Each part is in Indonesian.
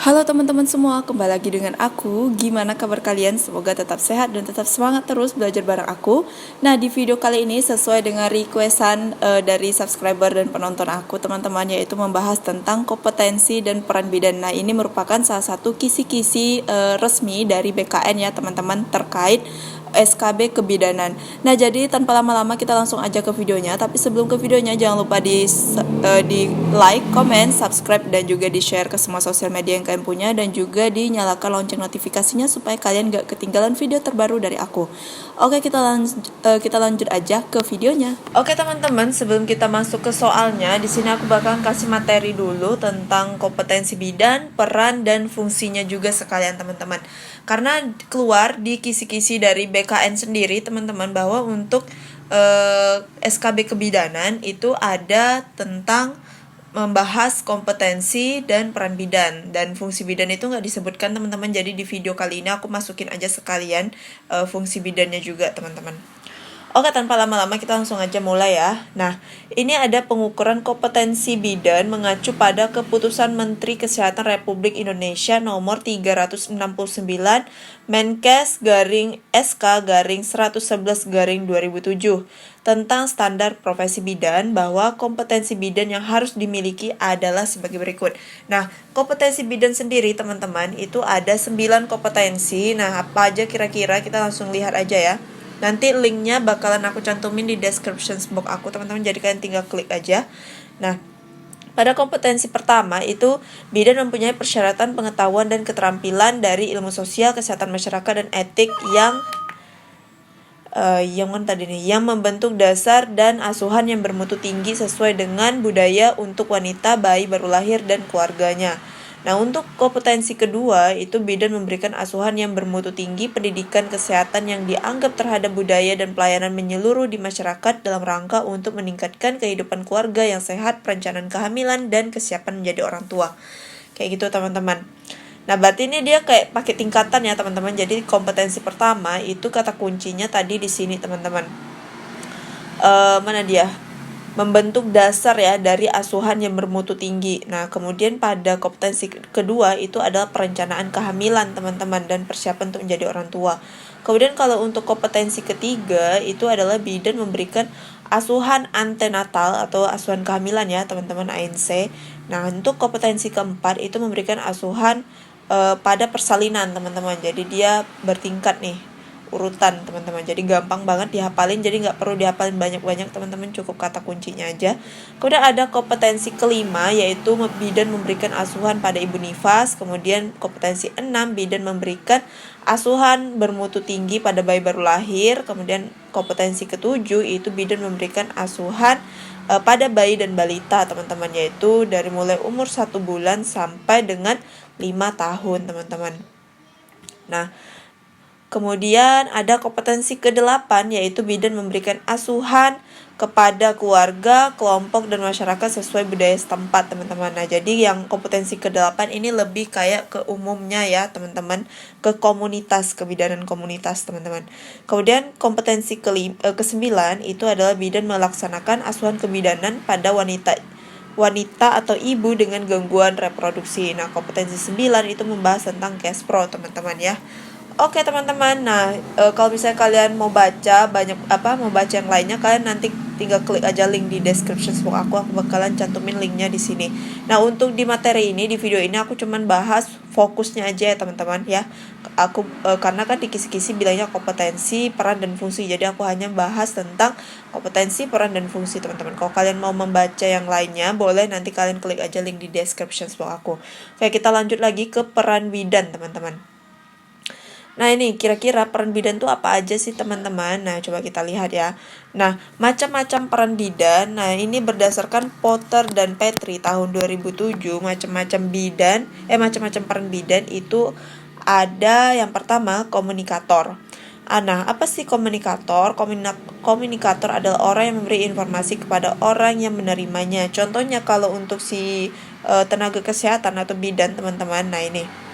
Halo teman-teman semua, kembali lagi dengan aku. Gimana kabar kalian? Semoga tetap sehat dan tetap semangat terus belajar bareng aku. Nah, di video kali ini sesuai dengan requestan dari subscriber dan penonton aku, teman-teman, yaitu membahas tentang kompetensi dan peran bidan. Nah, ini merupakan salah satu kisi-kisi resmi dari BKN ya, teman-teman, terkait SKB kebidanan. Nah, jadi tanpa lama-lama kita langsung aja ke videonya. Tapi sebelum ke videonya, jangan lupa di like, comment, subscribe, dan juga di share ke semua sosial media yang kalian punya, dan juga dinyalakan lonceng notifikasinya supaya kalian gak ketinggalan video terbaru dari aku. Oke, kita lanjut aja ke videonya. Oke teman-teman, sebelum kita masuk ke soalnya, di sini aku bakal kasih materi dulu tentang kompetensi bidan, peran, dan fungsinya juga sekalian teman-teman. Karena keluar di kisi-kisi dari BKN sendiri teman-teman, bahwa untuk SKB kebidanan itu ada tentang membahas kompetensi dan peran bidan, dan fungsi bidan itu nggak disebutkan teman-teman. Jadi di video kali ini aku masukin aja sekalian fungsi bidannya juga teman-teman. Oke, tanpa lama-lama kita langsung aja mulai ya. Nah, ini ada pengukuran kompetensi bidan mengacu pada Keputusan Menteri Kesehatan Republik Indonesia nomor 369 Menkes SK/111/2007 tentang standar profesi bidan, bahwa kompetensi bidan yang harus dimiliki adalah sebagai berikut. Nah, kompetensi bidan sendiri teman-teman itu ada 9 kompetensi. Nah, apa aja kira-kira, kita langsung lihat aja ya. Nanti linknya bakalan aku cantumin di description box aku teman-teman, jadi kalian tinggal klik aja. Nah, pada kompetensi pertama itu bidan mempunyai persyaratan pengetahuan dan keterampilan dari ilmu sosial, kesehatan masyarakat, dan etik yang membentuk dasar dan asuhan yang bermutu tinggi sesuai dengan budaya untuk wanita, bayi baru lahir, dan keluarganya. Nah, untuk kompetensi kedua itu bidan memberikan asuhan yang bermutu tinggi, pendidikan kesehatan yang dianggap terhadap budaya dan pelayanan menyeluruh di masyarakat dalam rangka untuk meningkatkan kehidupan keluarga yang sehat, perencanaan kehamilan, dan kesiapan menjadi orang tua. Kayak gitu teman-teman. Nah, berarti ini dia kayak pakai tingkatan ya teman-teman. Jadi kompetensi pertama itu kata kuncinya tadi di sini teman-teman. Mana dia? Membentuk dasar ya dari asuhan yang bermutu tinggi. Nah, kemudian pada kompetensi kedua itu adalah perencanaan kehamilan teman-teman, dan persiapan untuk menjadi orang tua. Kemudian kalau untuk kompetensi ketiga itu adalah bidan memberikan asuhan antenatal atau asuhan kehamilan ya teman-teman, ANC. Nah, untuk kompetensi keempat itu memberikan asuhan pada persalinan teman-teman. Jadi dia bertingkat nih urutan teman-teman, jadi gampang banget dihafalin, jadi nggak perlu dihafalin banyak-banyak teman-teman, cukup kata kuncinya aja. Kemudian ada kompetensi kelima, yaitu bidan memberikan asuhan pada ibu nifas. Kemudian kompetensi 6, bidan memberikan asuhan bermutu tinggi pada bayi baru lahir. Kemudian kompetensi ketujuh itu bidan memberikan asuhan pada bayi dan balita teman-teman, yaitu dari mulai umur 1 bulan sampai dengan 5 tahun teman-teman. Nah, kemudian ada kompetensi ke-8, yaitu bidan memberikan asuhan kepada keluarga, kelompok, dan masyarakat sesuai budaya setempat teman-teman. Nah, jadi yang kompetensi ke-8 ini lebih kayak ke umumnya ya teman-teman, ke komunitas, kebidanan komunitas teman-teman. Kemudian kompetensi ke-9 itu adalah bidan melaksanakan asuhan kebidanan pada wanita atau ibu dengan gangguan reproduksi. Nah, kompetensi 9 itu membahas tentang Kespro teman-teman ya. Oke teman-teman, nah kalau misalnya kalian mau baca mau baca yang lainnya, kalian nanti tinggal klik aja link di description box aku bakalan cantumin linknya di sini. Nah, untuk di materi ini, di video ini aku cuman bahas fokusnya aja ya teman-teman ya. Aku karena kan di kisi-kisi bilangnya kompetensi, peran, dan fungsi, jadi aku hanya bahas tentang kompetensi, peran, dan fungsi teman-teman. Kalau kalian mau membaca yang lainnya, boleh nanti kalian klik aja link di description box aku. Oke, kita lanjut lagi ke peran bidan teman-teman. Nah, ini kira-kira peran bidan tuh apa aja sih teman-teman? Nah, coba kita lihat ya. Nah, macam-macam peran bidan. Nah, ini berdasarkan Potter dan Petri tahun 2007, macam-macam peran bidan itu ada. Yang pertama, komunikator. Nah, apa sih komunikator? Komunikator adalah orang yang memberi informasi kepada orang yang menerimanya. Contohnya kalau untuk si tenaga kesehatan atau bidan teman-teman. Nah, ini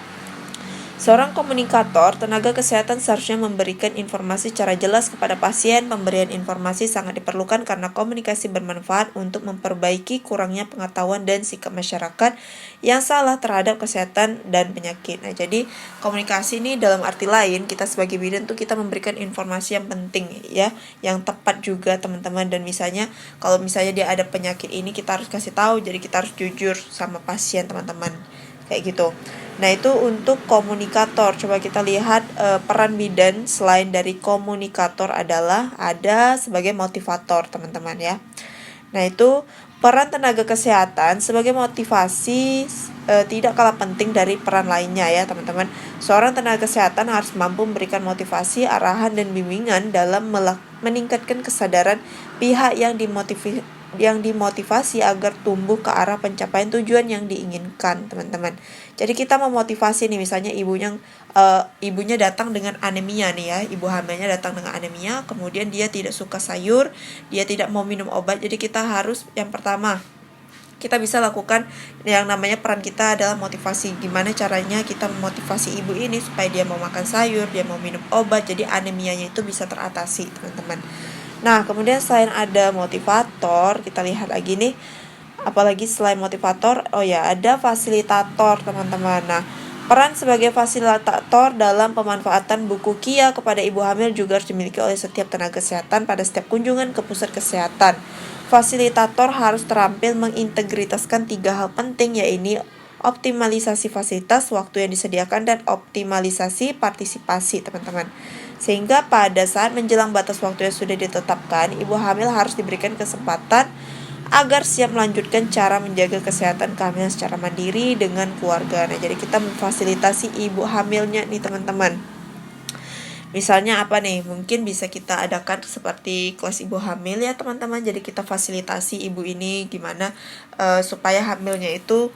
Seorang komunikator, tenaga kesehatan seharusnya memberikan informasi secara jelas kepada pasien. Pemberian informasi sangat diperlukan karena komunikasi bermanfaat untuk memperbaiki kurangnya pengetahuan dan sikap masyarakat yang salah terhadap kesehatan dan penyakit. Nah, jadi komunikasi ini dalam arti lain, kita sebagai bidan tuh kita memberikan informasi yang penting ya, yang tepat juga teman-teman. Dan misalnya kalau misalnya dia ada penyakit ini, kita harus kasih tahu, jadi kita harus jujur sama pasien teman-teman, kayak gitu. Nah, itu untuk komunikator. Coba kita lihat peran bidan selain dari komunikator adalah ada sebagai motivator, teman-teman ya. Nah, itu peran tenaga kesehatan sebagai motivasi tidak kalah penting dari peran lainnya ya, teman-teman. Seorang tenaga kesehatan harus mampu memberikan motivasi, arahan dan bimbingan dalam meningkatkan kesadaran pihak yang dimotivasi agar tumbuh ke arah pencapaian tujuan yang diinginkan, teman-teman. Jadi kita memotivasi nih, misalnya ibunya datang dengan anemia nih ya, ibu hamilnya datang dengan anemia, kemudian dia tidak suka sayur, dia tidak mau minum obat. Jadi kita harus, yang pertama kita bisa lakukan yang namanya peran kita adalah motivasi. Gimana caranya kita memotivasi ibu ini supaya dia mau makan sayur, dia mau minum obat, jadi anemianya itu bisa teratasi, teman-teman. Nah, kemudian selain ada motivator, kita lihat lagi nih, apalagi selain motivator, ada fasilitator, teman-teman. Nah, peran sebagai fasilitator dalam pemanfaatan buku KIA kepada ibu hamil juga harus dimiliki oleh setiap tenaga kesehatan pada setiap kunjungan ke pusat kesehatan. Fasilitator harus terampil mengintegritaskan 3 hal penting, yaitu optimalisasi fasilitas, waktu yang disediakan, dan optimalisasi partisipasi, teman-teman. Sehingga pada saat menjelang batas waktu yang sudah ditetapkan, ibu hamil harus diberikan kesempatan agar siap melanjutkan cara menjaga kesehatan kehamilan secara mandiri dengan keluarga. Nah, jadi kita memfasilitasi ibu hamilnya nih, teman-teman. Misalnya apa nih? Mungkin bisa kita adakan seperti kelas ibu hamil ya, teman-teman. Jadi kita fasilitasi ibu ini gimana supaya hamilnya itu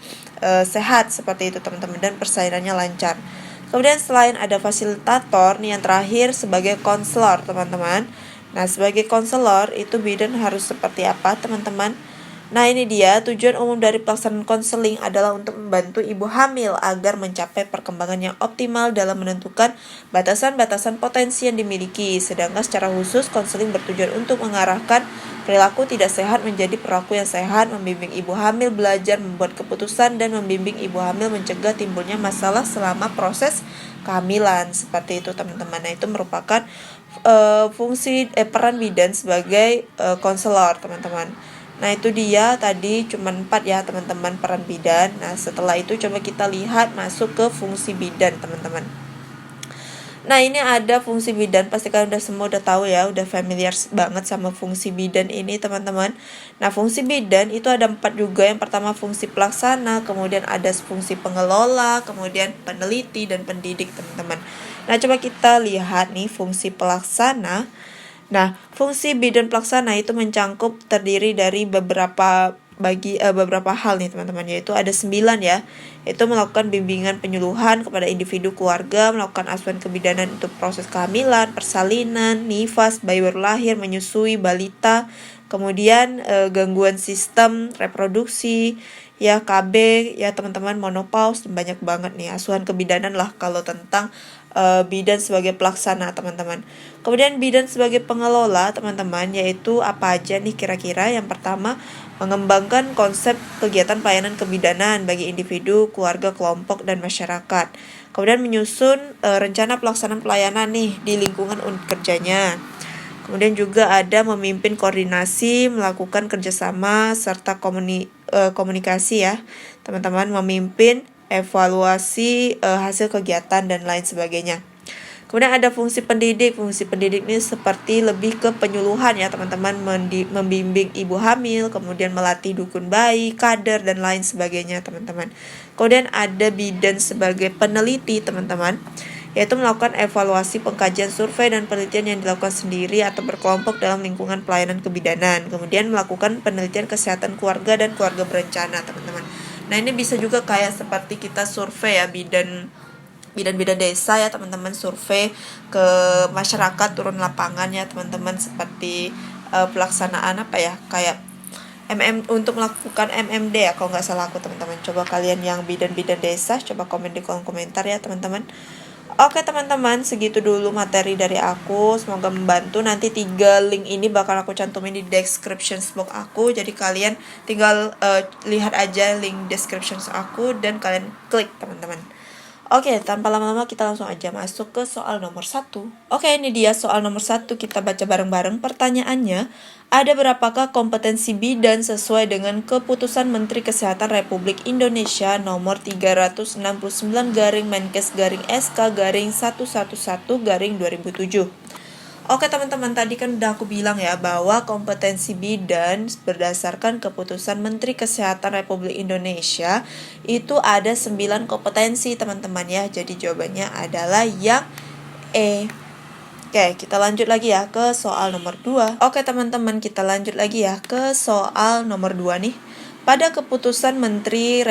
sehat seperti itu, teman-teman, dan persalinannya lancar. Kemudian selain ada fasilitator nih, yang terakhir sebagai konselor, teman-teman. Nah, sebagai konselor itu bidan harus seperti apa, teman-teman? Nah, ini dia tujuan umum dari pelaksanaan konseling adalah untuk membantu ibu hamil agar mencapai perkembangan yang optimal dalam menentukan batasan-batasan potensi yang dimiliki. Sedangkan secara khusus konseling bertujuan untuk mengarahkan perilaku tidak sehat menjadi perilaku yang sehat, membimbing ibu hamil belajar membuat keputusan, dan membimbing ibu hamil mencegah timbulnya masalah selama proses kehamilan. Seperti itu, teman-teman. Nah, itu merupakan fungsi peran bidan sebagai konselor, teman-teman. Nah, itu dia tadi cuma 4 ya, teman-teman, peran bidan. Nah, setelah itu coba kita lihat masuk ke fungsi bidan, teman-teman. Nah, ini ada fungsi bidan, pasti kalian udah tahu ya, udah familiar banget sama fungsi bidan ini, teman-teman. Nah, fungsi bidan itu ada 4 juga. Yang pertama fungsi pelaksana, kemudian ada fungsi pengelola, kemudian peneliti, dan pendidik, teman-teman. Nah, coba kita lihat nih fungsi pelaksana. Nah, fungsi bidan pelaksana itu terdiri dari beberapa hal nih, teman-teman, yaitu ada 9 ya. Itu melakukan bimbingan penyuluhan kepada individu keluarga, melakukan asuhan kebidanan untuk proses kehamilan, persalinan, nifas, bayi baru lahir, menyusui, balita, kemudian gangguan sistem reproduksi, ya KB, ya teman-teman, menopause, banyak banget nih asuhan kebidanan lah kalau tentang bidan sebagai pelaksana, teman-teman. Kemudian bidan sebagai pengelola, teman-teman, yaitu apa aja nih kira-kira? Yang pertama, mengembangkan konsep kegiatan pelayanan kebidanan bagi individu, keluarga, kelompok, dan masyarakat. Kemudian menyusun rencana pelaksanaan pelayanan nih di lingkungan unit kerjanya. Kemudian juga ada memimpin koordinasi, melakukan kerjasama, serta komunikasi ya, teman-teman, memimpin evaluasi hasil kegiatan dan lain sebagainya. Kemudian ada fungsi pendidik. Fungsi pendidik ini seperti lebih ke penyuluhan ya, teman-teman, membimbing ibu hamil, kemudian melatih dukun bayi, kader, dan lain sebagainya, teman-teman. Kemudian ada bidan sebagai peneliti, teman-teman, yaitu melakukan evaluasi, pengkajian, survei, dan penelitian yang dilakukan sendiri atau berkelompok dalam lingkungan pelayanan kebidanan. Kemudian melakukan penelitian kesehatan keluarga dan keluarga berencana, teman-teman. Nah, ini bisa juga kayak seperti kita survei ya, bidan desa ya, teman-teman, survei ke masyarakat, turun lapangan ya, teman-teman, seperti pelaksanaan kayak untuk melakukan MMD ya kalau nggak salah aku teman-teman. Coba kalian yang bidan-bidan desa coba komen di kolom komentar ya teman-teman. Oke teman-teman, segitu dulu materi dari aku. Semoga membantu. Nanti 3 link ini bakal aku cantumin di description box aku. Jadi kalian tinggal lihat aja link description aku dan kalian klik teman-teman. Oke, tanpa lama-lama kita langsung aja masuk ke soal nomor 1. Oke, ini dia soal nomor 1. Kita baca bareng-bareng. Pertanyaannya, ada berapakah kompetensi bidan sesuai dengan keputusan Menteri Kesehatan Republik Indonesia nomor 369-Menkes-SK-111-111-2007. Oke teman-teman, tadi kan udah aku bilang ya bahwa kompetensi bidan berdasarkan keputusan Menteri Kesehatan Republik Indonesia itu ada 9 kompetensi teman-teman ya. Jadi jawabannya adalah yang E. Oke, kita lanjut lagi ya ke soal nomor 2. Oke teman-teman, kita lanjut lagi ya ke soal nomor 2 nih. Pada keputusan Menteri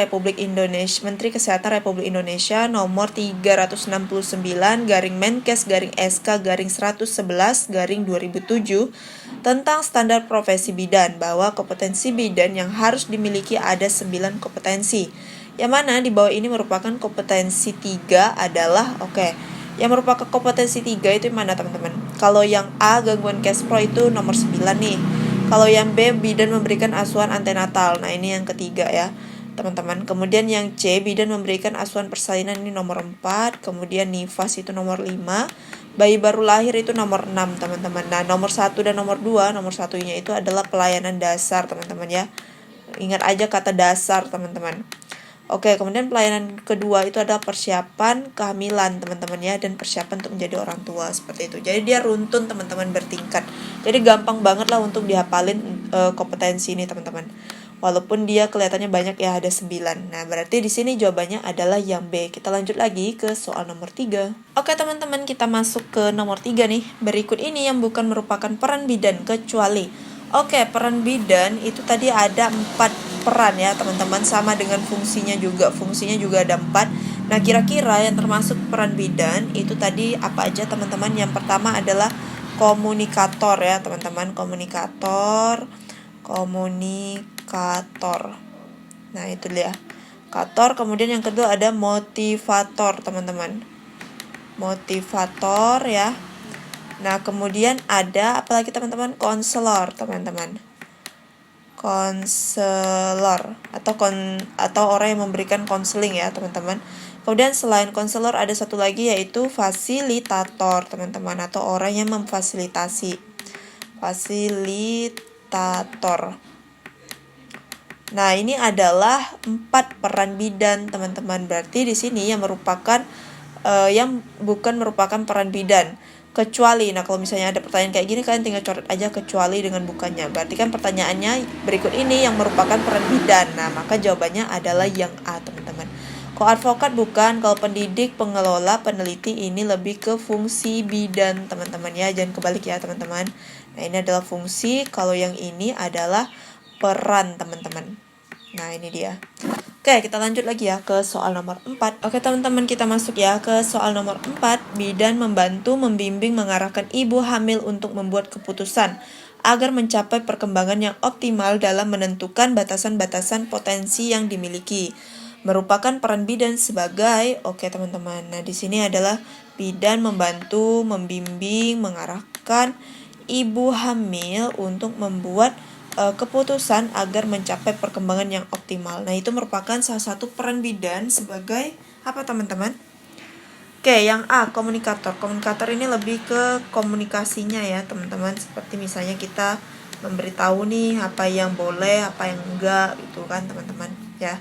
Kesehatan Republik Indonesia nomor 369-Menkes-SK-111-2007 tentang standar profesi bidan bahwa kompetensi bidan yang harus dimiliki ada 9 kompetensi. Yang mana di bawah ini merupakan kompetensi 3 adalah yang merupakan kompetensi 3 itu mana teman-teman? Kalau yang A, gangguan cash flow itu nomor 9 nih. Kalau yang B, bidan memberikan asuhan antenatal. Nah, ini yang ketiga ya, teman-teman. Kemudian yang C, bidan memberikan asuhan persalinan, ini nomor 4. Kemudian nifas itu nomor 5. Bayi baru lahir itu nomor 6, teman-teman. Nah, nomor 1 dan nomor 2, nomor satunya itu adalah pelayanan dasar, teman-teman ya. Ingat aja kata dasar, teman-teman. Oke, kemudian pelayanan kedua itu adalah persiapan kehamilan teman-teman ya, dan persiapan untuk menjadi orang tua, seperti itu. Jadi dia runtun teman-teman, bertingkat. Jadi gampang banget lah untuk dihafalin kompetensi ini teman-teman. Walaupun dia kelihatannya banyak ya, ada 9. Nah, berarti di sini jawabannya adalah yang B. Kita lanjut lagi ke soal nomor 3. Oke teman-teman, kita masuk ke nomor 3 nih. Berikut ini yang bukan merupakan peran bidan kecuali. Oke, peran bidan itu tadi ada 4 peran ya teman-teman, sama dengan fungsinya juga ada 4. Nah, kira-kira yang termasuk peran bidan itu tadi apa aja teman-teman? Yang pertama adalah komunikator ya teman-teman, komunikator. Nah, itu dia, kator. Kemudian yang kedua ada motivator teman-teman, motivator ya. Nah, kemudian ada apalagi teman-teman? Konselor teman-teman, konselor atau orang yang memberikan konseling ya teman-teman. Kemudian selain konselor ada satu lagi yaitu fasilitator teman-teman, atau orang yang memfasilitasi, fasilitator. Nah, ini adalah 4 peran bidan teman-teman. Berarti di sini yang bukan merupakan peran bidan kecuali. Nah, kalau misalnya ada pertanyaan kayak gini, kalian tinggal coret aja kecuali dengan bukannya. Berarti kan pertanyaannya berikut ini yang merupakan peran bidan. Nah, maka jawabannya adalah yang A teman-teman. Kalau advokat bukan, kalau pendidik, pengelola, peneliti ini lebih ke fungsi bidan teman-teman ya, jangan kebalik ya teman-teman. Nah, ini adalah fungsi, kalau yang ini adalah peran teman-teman. Nah, ini dia. Oke, kita lanjut lagi ya ke soal nomor 4. Oke teman-teman, kita masuk ya ke soal nomor 4. Bidan membantu, membimbing, mengarahkan ibu hamil untuk membuat keputusan agar mencapai perkembangan yang optimal dalam menentukan batasan-batasan potensi yang dimiliki. Merupakan peran bidan sebagai, teman-teman. Nah, di sini adalah bidan membantu, membimbing, mengarahkan ibu hamil untuk membuat keputusan agar mencapai perkembangan yang optimal. Nah, itu merupakan salah satu peran bidan sebagai apa teman-teman? Oke, yang A, komunikator. Komunikator ini lebih ke komunikasinya ya teman-teman. Seperti misalnya kita memberitahu nih apa yang boleh, apa yang enggak, gitu kan teman-teman ya.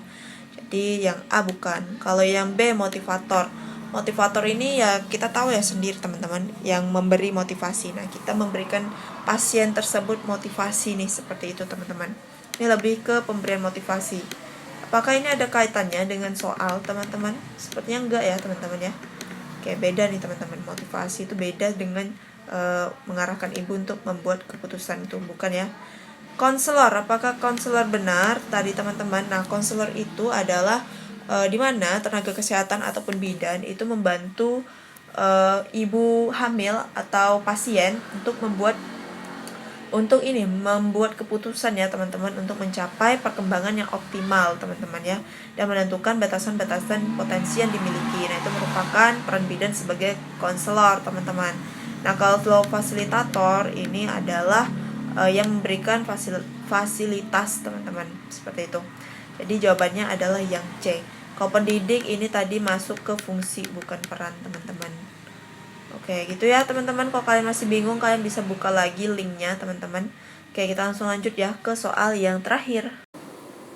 Jadi yang A bukan. Kalau yang B, motivator. Motivator ini ya kita tahu ya sendiri teman-teman, yang memberi motivasi. Nah, kita memberikan pasien tersebut motivasi nih, seperti itu teman-teman. Ini lebih ke pemberian motivasi. Apakah ini ada kaitannya dengan soal teman-teman? Sepertinya enggak ya teman-teman ya. Oke, beda nih teman-teman. Motivasi itu beda dengan mengarahkan ibu untuk membuat keputusan, itu bukan ya. Konselor, apakah konselor benar tadi teman-teman? Nah, konselor itu adalah di mana tenaga kesehatan ataupun bidan itu membantu ibu hamil atau pasien untuk membuat untuk ini membuat keputusan ya teman-teman, untuk mencapai perkembangan yang optimal teman-teman ya, dan menentukan batasan-batasan potensi yang dimiliki. Nah, itu merupakan peran bidan sebagai konselor teman-teman. Nah, kalau flow fasilitator ini adalah yang memberikan fasilitas teman-teman, seperti itu. Jadi jawabannya adalah yang C. Kalau pendidik ini tadi masuk ke fungsi bukan peran teman-teman. Oke, gitu ya teman-teman. Kalau kalian masih bingung, kalian bisa buka lagi linknya teman-teman. Oke, kita langsung lanjut ya ke soal yang terakhir.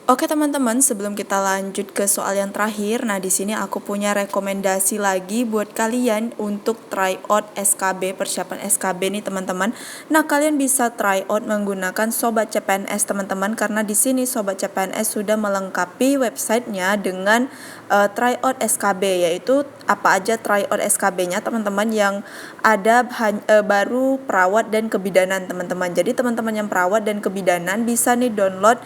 Oke teman-teman, sebelum kita lanjut ke soal yang terakhir, nah di sini aku punya rekomendasi lagi buat kalian untuk try out SKB, persiapan SKB nih teman-teman. Nah, kalian bisa try out menggunakan Sobat CPNS teman-teman, karena di sini Sobat CPNS sudah melengkapi websitenya dengan try out SKB, yaitu apa aja try out SKB-nya teman-teman. Yang ada baru perawat dan kebidanan teman-teman. Jadi teman-teman yang perawat dan kebidanan bisa nih download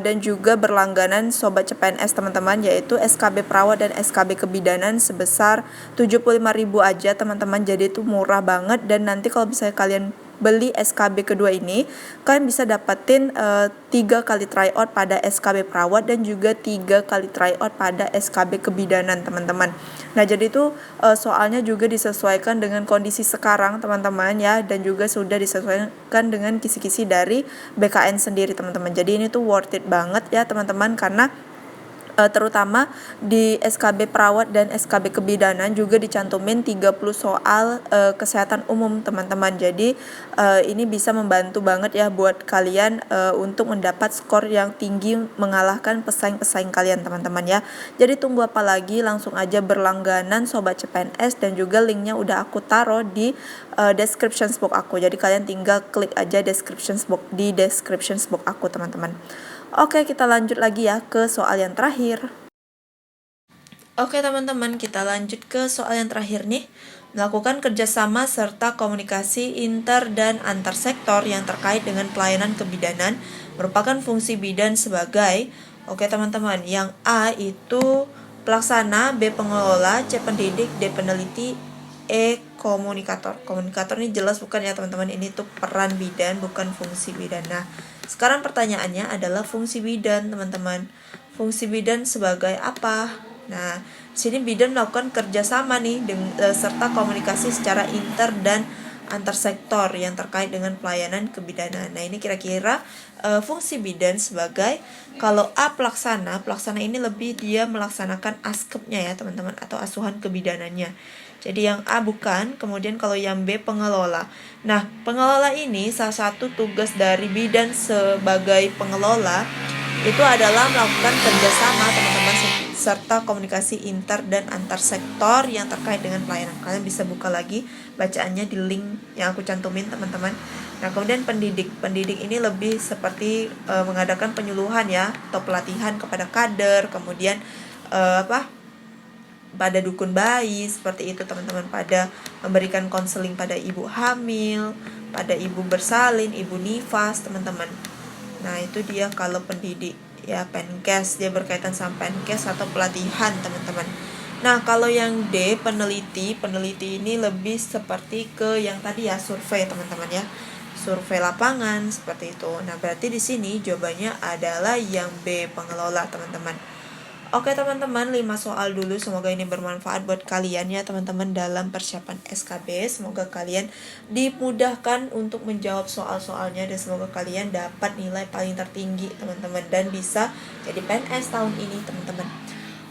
dan juga berlangganan Sobat CPNS teman-teman, yaitu SKB perawat dan SKB kebidanan sebesar 75.000 aja teman-teman. Jadi itu murah banget, dan nanti kalau misalnya kalian beli SKB kedua ini, kalian bisa dapetin 3 kali tryout pada SKB perawat dan juga 3 kali tryout pada SKB kebidanan teman-teman. Nah, jadi itu soalnya juga disesuaikan dengan kondisi sekarang teman-teman ya, dan juga sudah disesuaikan dengan kisi-kisi dari BKN sendiri teman-teman. Jadi ini tuh worth it banget ya teman-teman, karena terutama di SKB perawat dan SKB kebidanan juga dicantumin 30 soal kesehatan umum teman-teman. Jadi ini bisa membantu banget ya buat kalian untuk mendapat skor yang tinggi, mengalahkan pesaing-pesaing kalian teman-teman ya. Jadi tunggu apa lagi, langsung aja berlangganan Sobat CPNS, dan juga linknya udah aku taruh di description box aku. Jadi kalian tinggal klik aja description box aku teman-teman. Oke, kita lanjut lagi ya ke soal yang terakhir. Oke teman-teman, kita lanjut ke soal yang terakhir nih. Melakukan kerjasama serta komunikasi inter dan antar sektor yang terkait dengan pelayanan kebidanan merupakan fungsi bidan sebagai, oke teman-teman, yang A itu pelaksana, B pengelola, C pendidik, D peneliti, E komunikator. Komunikator ini jelas bukan ya teman-teman, ini tuh peran bidan, bukan fungsi bidan. Nah, sekarang pertanyaannya adalah fungsi bidan teman-teman. Fungsi bidan sebagai apa? Nah, sini bidan melakukan kerjasama nih serta komunikasi secara inter dan antar sektor yang terkait dengan pelayanan kebidanan. Nah, ini kira-kira fungsi bidan sebagai, kalau A pelaksana ini lebih dia melaksanakan askepnya ya teman-teman, atau asuhan kebidanannya. Jadi yang A bukan, kemudian kalau yang B pengelola. Nah, pengelola ini salah satu tugas dari bidan sebagai pengelola itu adalah melakukan kerjasama teman-teman serta komunikasi inter dan antar sektor yang terkait dengan pelayanan. Kalian bisa buka lagi bacaannya di link yang aku cantumin teman-teman. Nah, kemudian pendidik ini lebih seperti mengadakan penyuluhan ya, atau pelatihan kepada kader, kemudian pada dukun bayi, seperti itu teman-teman, pada memberikan konseling pada ibu hamil, pada ibu bersalin, ibu nifas teman-teman. Nah, itu dia kalau pendidik ya, penkes, dia berkaitan sama penkes atau pelatihan teman-teman. Nah, kalau yang D peneliti ini lebih seperti ke yang tadi ya, survei teman-teman ya, survei lapangan seperti itu. Nah, berarti di sini jawabannya adalah yang B pengelola teman-teman. Oke teman-teman, 5 soal dulu. Semoga ini bermanfaat buat kalian ya teman-teman dalam persiapan SKB. Semoga kalian dimudahkan untuk menjawab soal-soalnya, dan semoga kalian dapat nilai paling tertinggi teman-teman, dan bisa jadi PNS tahun ini teman-teman.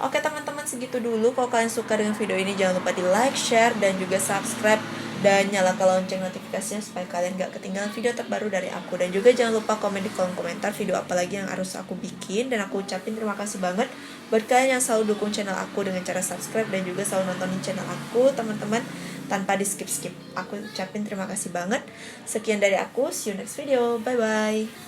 Oke teman-teman, segitu dulu. Kalau kalian suka dengan video ini, jangan lupa di like, share, dan juga subscribe, dan nyalakan lonceng notifikasinya supaya kalian gak ketinggalan video terbaru dari aku. Dan juga jangan lupa komen di kolom komentar video apa lagi yang harus aku bikin. Dan aku ucapin terima kasih banget buat kalian yang selalu dukung channel aku dengan cara subscribe dan juga selalu nontonin channel aku teman-teman tanpa di skip-skip. Aku ucapin terima kasih banget. Sekian dari aku, see you next video, bye bye.